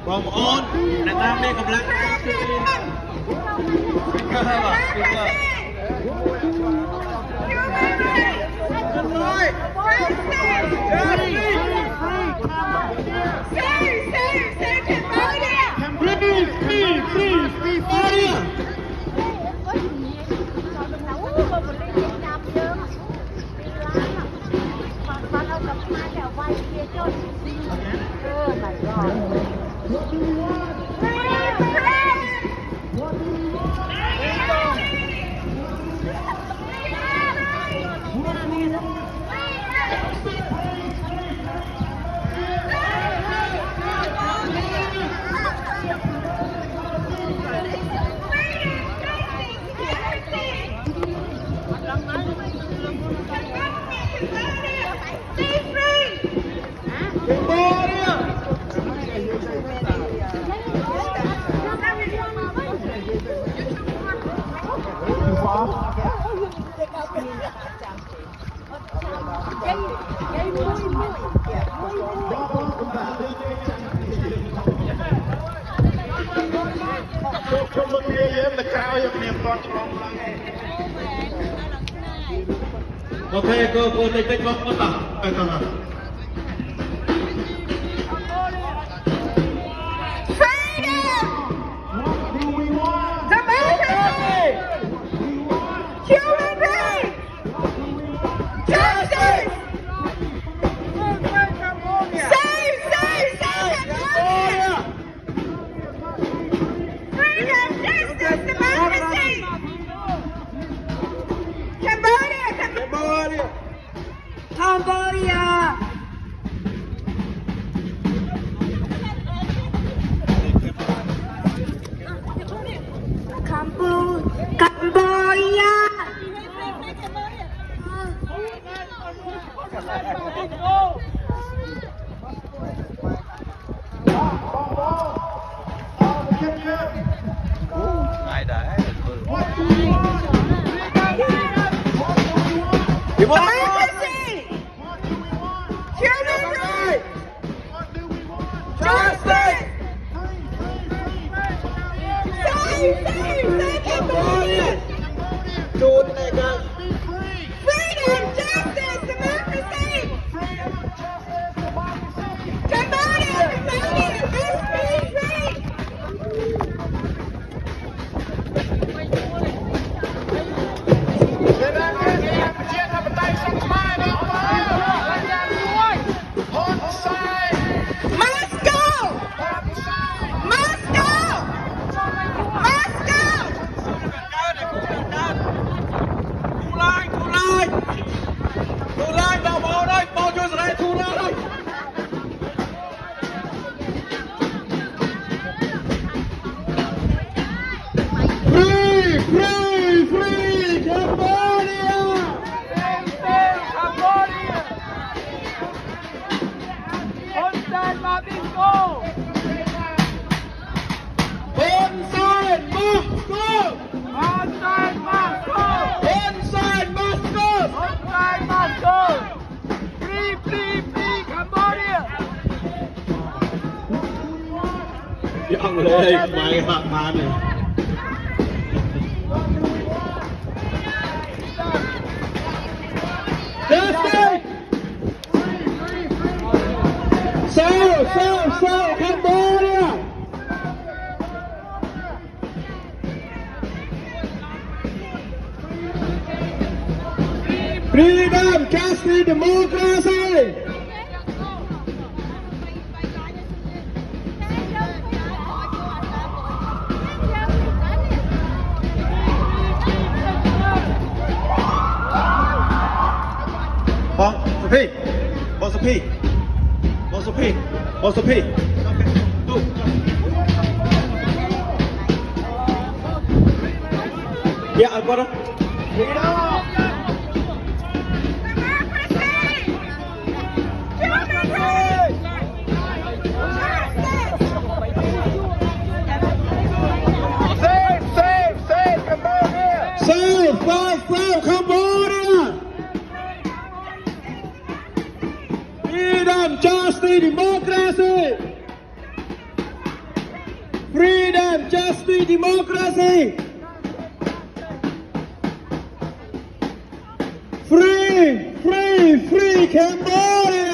បងប្អូនអ្នកតាមនេះកម្លាំងជួយអូខេគោតិចបងប្អូនតោះទៅតោះยังเลยไม่หักมาเนี่ยเดินไปเซลแคนเบอร์เรียFreedom, justice, democracy. บอสพี่อย่าเอาก่อนนะ Freedom, justice, democracy. justice, democracy. Free, free, free Cambodia.